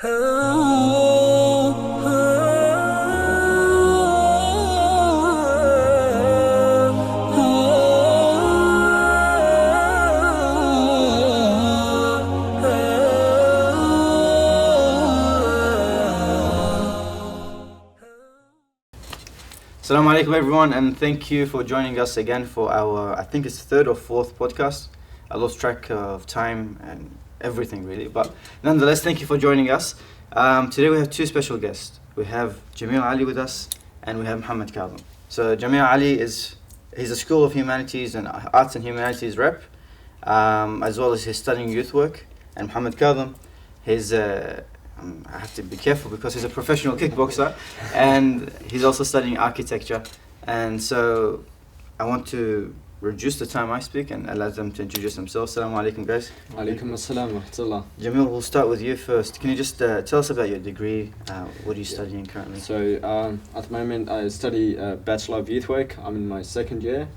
Salam alaikum everyone, and thank you for joining us again for our, I think it's third or fourth podcast. I lost track of time and everything really, but nonetheless, thank you for joining us. Today we have two special guests. We have Jamil Ali with us, and we have Muhammad Kazim. So Jamil Ali he's a School of Humanities and Arts and Humanities rep, as well as he's studying youth work. And Muhammad Kazim, he's I have to be careful because he's a professional kickboxer and he's also studying architecture. And so I want to reduce the time I speak and allow them to introduce themselves. Assalamu alaikum, guys. Alaikum assalam wa rahmatullah. Jamil, we'll start with you first. Can you just tell us about your degree? What are you studying currently? So at the moment I study Bachelor of Youth Work. I'm in my second year.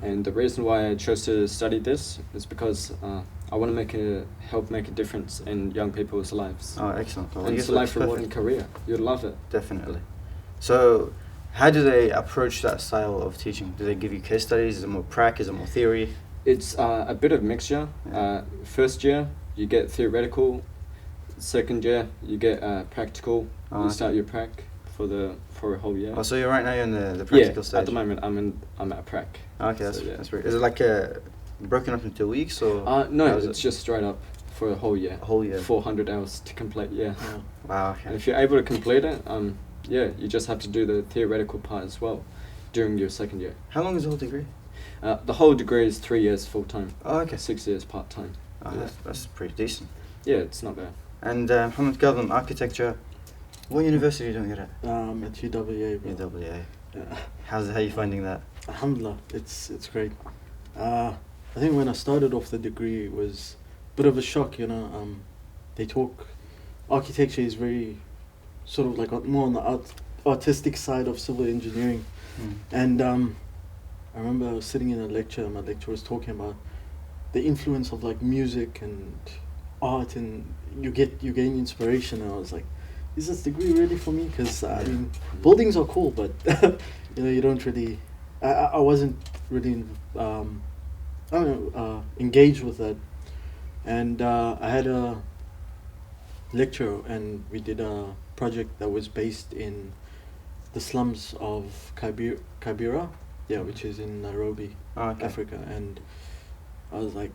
And the reason why I chose to study this is because I want to help make a difference in young people's lives. Oh, excellent. Well, and it's a life-rewarding career. You'd love it. Definitely. So, how do they approach that style of teaching? Do they give you case studies? Is it more practice? Is it more theory? It's a bit of mixture. Yeah. First year, you get theoretical. Second year, you get practical. You start your prac for a whole year. Oh, so you're right now in the practical stage? At the moment I'm at prac. Okay, that's great. Is it like broken up into weeks or? No, it's just straight up for a whole year. A whole year. 400 hours to complete. Yeah. Wow. Okay. And if you're able to complete it, you just have to do the theoretical part as well during your second year. How long is the whole degree? The whole degree is 3 years full time. Oh, okay. 6 years part time. Oh, yeah. That's pretty decent. Yeah, it's not bad. And Muhammad Kazim, architecture. What university are you doing it at? At UWA. UWA. Yeah. How are you finding that? Alhamdulillah, it's great. I think when I started off the degree, it was a bit of a shock, they talk, architecture is very sort of like more on the artistic side of civil engineering. And I remember I was sitting in a lecture and my lecturer was talking about the influence of like music and art, and you gain inspiration, and I was like, is this degree really for me? Because I mean, buildings are cool, but you don't really. I wasn't really engaged with that, and I had a lecture, and we did a project that was based in the slums of Kibera, which is in Nairobi, Africa, and I was like,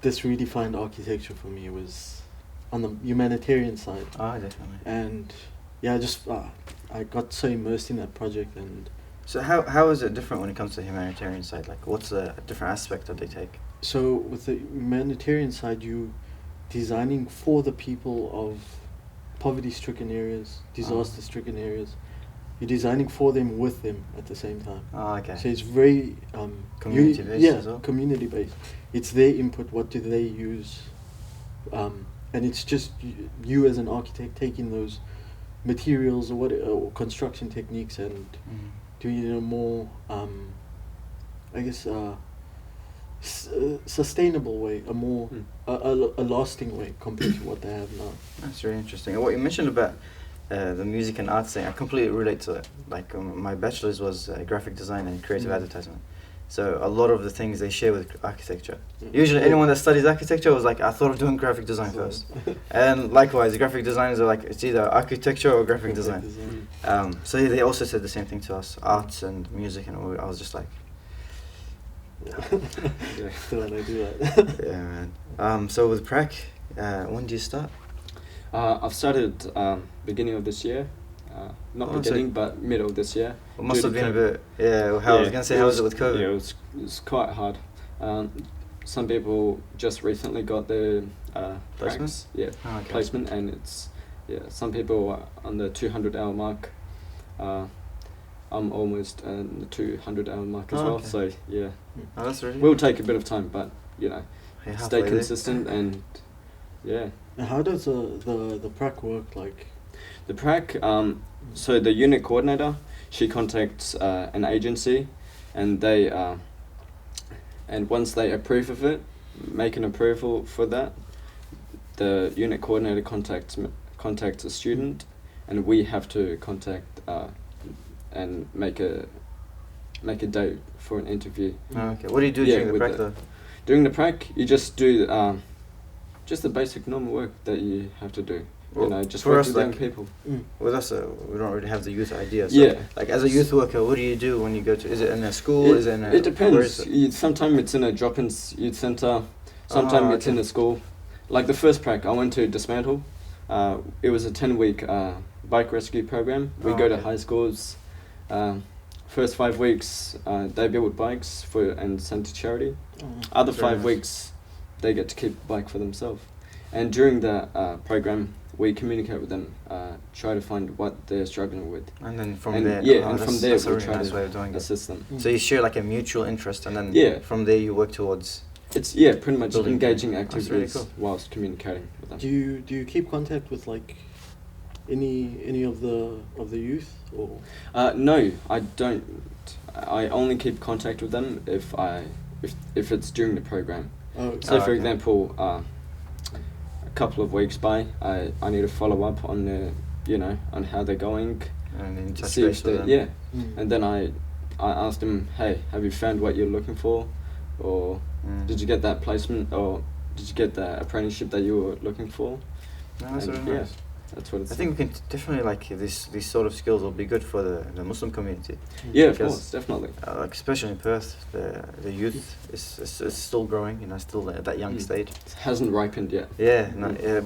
this redefined architecture for me. It was on the humanitarian side. Definitely. And I got so immersed in that project. And so how is it different when it comes to the humanitarian side? Like, what's the different aspect that they take? So with the humanitarian side, you designing for the people of poverty-stricken areas, disaster-stricken areas. You're designing for them, with them at the same time. Okay. So it's very community-based as well? Community-based. It's their input. What do they use? And it's just you as an architect taking those materials or construction techniques and doing it in a more, sustainable way, a more a lasting way compared to what they have now. That's really interesting. And what you mentioned about the music and arts thing, I completely relate to it. Like my bachelor's was graphic design and creative advertisement. So a lot of the things they share with architecture. Usually anyone that studies architecture was like, I thought of doing graphic design first. And likewise, graphic designers are like, it's either archictecture or graphic design. So they also said the same thing to us, arts and music, and I was just like, Still I do that. yeah, man. So with prac, when do you start? I've started beginning of this year. But middle of this year. It must have been a bit, I was going to say, how was it with COVID? Yeah, it was quite hard. Some people just recently got their placement? Placement, and it's, some people are on the 200-hour mark. I'm almost on the 200-hour mark as well, so yeah. Oh, that's really will take a bit of time, but, stay consistent and, yeah. And how does the prac work, like? The prac, so the unit coordinator, she contacts an agency, and they, and once they approve of it, make an approval for that, the unit coordinator contacts contact a student, and we have to contact and make a date for an interview. Oh, okay. What do you do during the prac though? During the prac, you just do just the basic normal work that you have to do. Well, you know, just for work us, with like, young people. With us, we don't really have the youth idea. So, Yeah. like as a youth worker, what do you do when you go to? Is it in a school? Is it in a? It depends. Where is it? Sometimes it's in a drop-in youth center. Sometimes it's in a school. Like the first prac, I went to Dismantle. It was a 10-week bike rescue program. We go to high schools. First 5 weeks, they build bikes and send to charity. Other 5 weeks, they get to keep the bike for themselves. And during the program, we communicate with them, try to find what they're struggling with. And then from there, from there that's a we really try nice to way of doing it. assist them. So you share like a mutual interest, and then from there you work towards. It's pretty much building engaging activities really cool. whilst communicating with them. Do you keep contact with like any of the youth or? No, I don't. I only keep contact with them if it's during the program. So for example, a couple of weeks by, I need to follow up on on how they're going. And then touch See base if with they them. and then I ask them, hey, have you found what you're looking for, or did you get that placement, or did you get the apprenticeship that you were looking for? No, that's And really nice. That's what it's. I think we can definitely like these sort of skills will be good for the Muslim community. Yeah, of because, course, definitely. Like especially in Perth, the youth is still growing. Still at that young stage. It hasn't ripened yet. Yeah,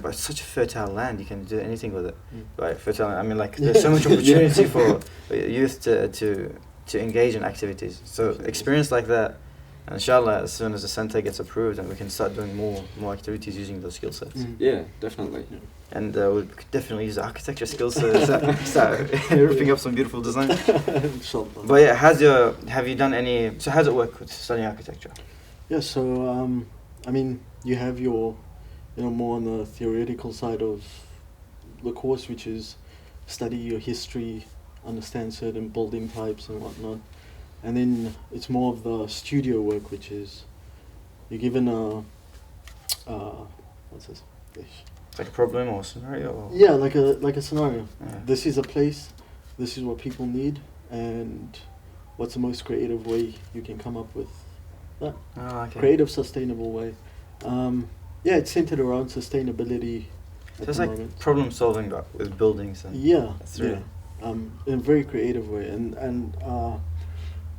but it's such a fertile land. You can do anything with it. Right, fertile. I mean, like there's so much opportunity for youth to engage in activities. So experience like that. And inshallah, as soon as the center gets approved, and we can start doing more activities using those skill sets. Yeah, definitely. And we could definitely use the architecture skills to start ripping up some beautiful designs. But yeah, have you done any? So how does it work with studying architecture? Yeah, so I mean, you have your, more on the theoretical side of the course, which is study your history, understand certain building types and whatnot. And then it's more of the studio work, which is you're given what's this? It's like a problem or scenario? Or? Yeah, like a scenario. Yeah. This is a place, this is what people need, and what's the most creative way you can come up with that? Oh, okay. Creative, sustainable way. Yeah, it's centered around sustainability. So it's like problem solving but with buildings. And that's really in a very creative way. And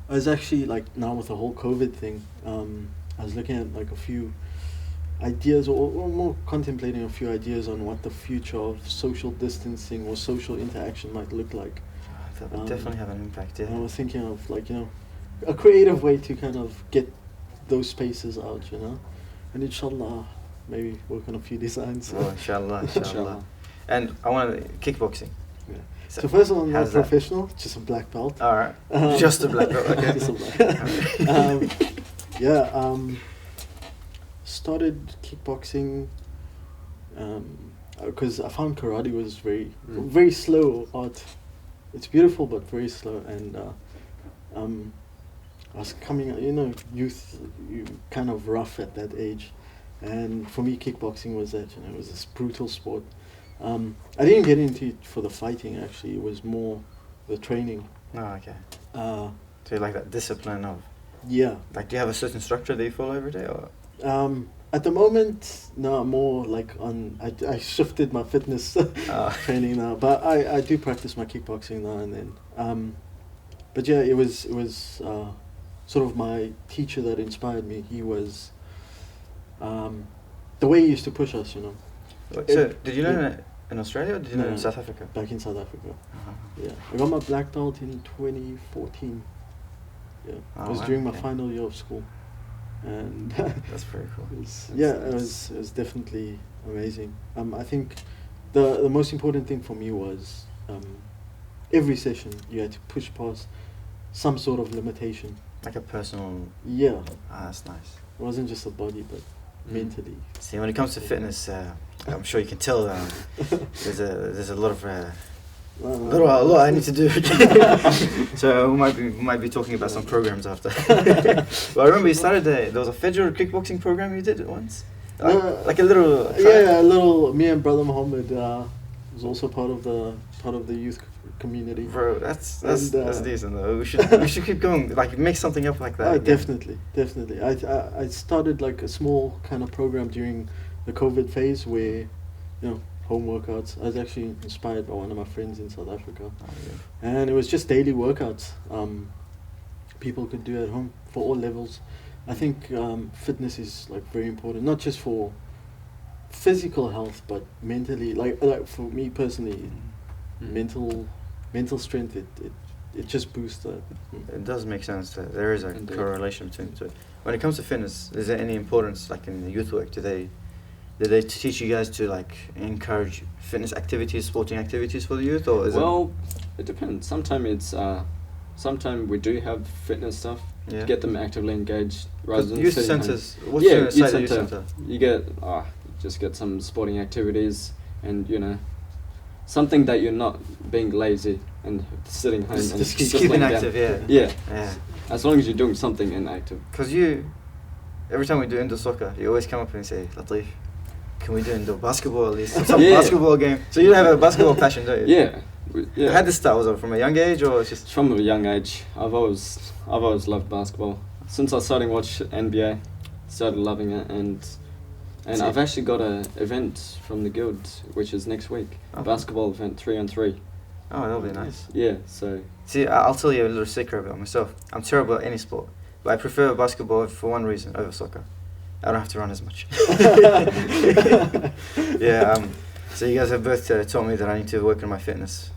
I was actually, like, now with the whole COVID thing, I was looking at like a few ideas or more contemplating a few ideas on what the future of social distancing or social interaction might look like. That would definitely have an impact, yeah. And I was thinking of like, a creative way to kind of get those spaces out, and inshallah maybe work on a few designs. Oh, inshallah. And I want kickboxing. Yeah. So first of all, I'm not professional, just a black belt. All right. Just a black belt, okay. Just a black. Started kickboxing because I found karate was very slow art. It's beautiful but very slow, and I was coming, youth, you kind of rough at that age, and for me kickboxing was that, it was this brutal sport. I didn't get into it for the fighting, actually. It was more the training. Oh, okay. So you like that discipline of... Yeah. Like, do you have a certain structure that you follow every day, or...? At the moment, no, I'm more like I shifted my fitness training now, but I do practice my kickboxing now and then. But yeah, it was sort of my teacher that inspired me. He was the way he used to push us, So, did you learn it in Australia or did you learn it in South Africa? Back in South Africa. Uh-huh. Yeah, I got my black belt in 2014. Yeah, it was during my final year of school, and that's very cool. It was definitely amazing. I think the most important thing for me was every session you had to push past some sort of limitation. Like a personal... Yeah. That's nice. It wasn't just the body, but mentally. See, when it comes to fitness, I'm sure you can tell there's a lot of... a lot I need to do. So we might be talking about some programs after. Well, I remember you started there was a federal kickboxing program you did once. Like a little. Yeah, a little. Me and Brother Muhammed was also part of the youth community. Bro, that's And, decent though. We should keep going. Like make something up like that. again. Definitely. I started like a small kind of program during the COVID phase where, home workouts. I was actually inspired by one of my friends in South Africa, Oh, yeah. and it was just daily workouts. People could do at home for all levels. I think fitness is like very important, not just for physical health, but mentally. Like for me personally, mental strength. It just boosts that. It does make sense that there is a Indeed. correlation between the two. When it comes to fitness, is there any importance like in the youth work? Do they teach you guys to like encourage fitness activities, sporting activities for the youth, or is It depends. Sometimes we do have fitness stuff Yeah. to get them actively engaged rather 'Cause than youth sitting home. centers? What's Yeah, your youth side of youth centre. centre? You get just get some sporting activities and something that you're not being lazy and sitting home and Just Just keep keeping laying active, down. yeah. Yeah, Yeah. as long as you're doing something and active. Because every time we do indoor soccer, you always come up and say, Latif, can we do indoor basketball at least? Some Yeah. basketball game. So you have a basketball passion, don't you? Yeah, yeah. How did this start? Was it from a young age or it's just... From a young age, I've always loved basketball. Since I started watch NBA, started loving it, and See. I've actually got a event from the guild, which is next week. Oh. A basketball event, 3-on-3. Oh, that'll be nice. Yeah, so See, I'll tell you a little secret about myself. I'm terrible at any sport, but I prefer basketball for one reason over soccer. I don't have to run as much. Yeah, so you guys have both told me that I need to work on my fitness.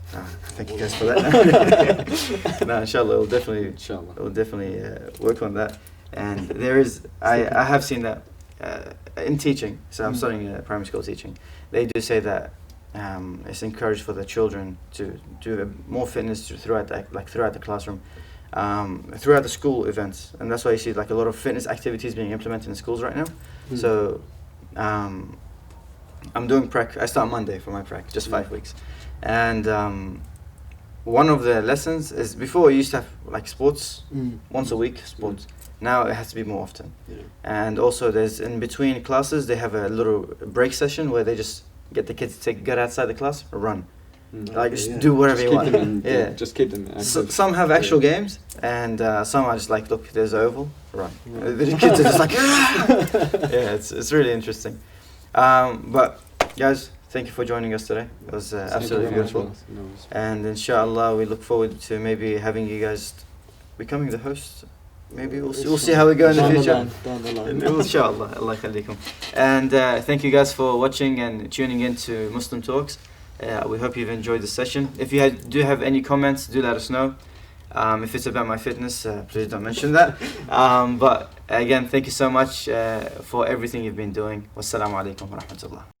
Thank you guys for that. No, inshallah, we'll definitely work on that. And there is, I have seen that in teaching, so I'm studying primary school teaching, they do say that it's encouraged for the children to do more fitness throughout the classroom, throughout the school events, and that's why you see like a lot of fitness activities being implemented in schools right now. So I'm doing prac. I start Monday for my prac, just 5 weeks, and one of the lessons is before we used to have like sports once a week, sports. Now it has to be more often. Yeah. And also there's in between classes they have a little break session where they just get the kids to get outside the class or run. Like just do whatever just you keep want. them just keep them active. Some have actual games and some are just like, look, there's an oval, run. The kids are just like, yeah, it's really interesting. But guys, thank you for joining us today. It was absolutely beautiful. And inshallah we look forward to maybe having you guys becoming the hosts. Maybe we'll see how we go in the future. Down the line. Inshallah, Allah yakhallikum. And thank you guys for watching and tuning in to Muslim Talks. We hope you've enjoyed the session. If you do have any comments, do let us know. If it's about my fitness, please don't mention that. But again, thank you so much for everything you've been doing. Wassalamu alaikum wa rahmatullah.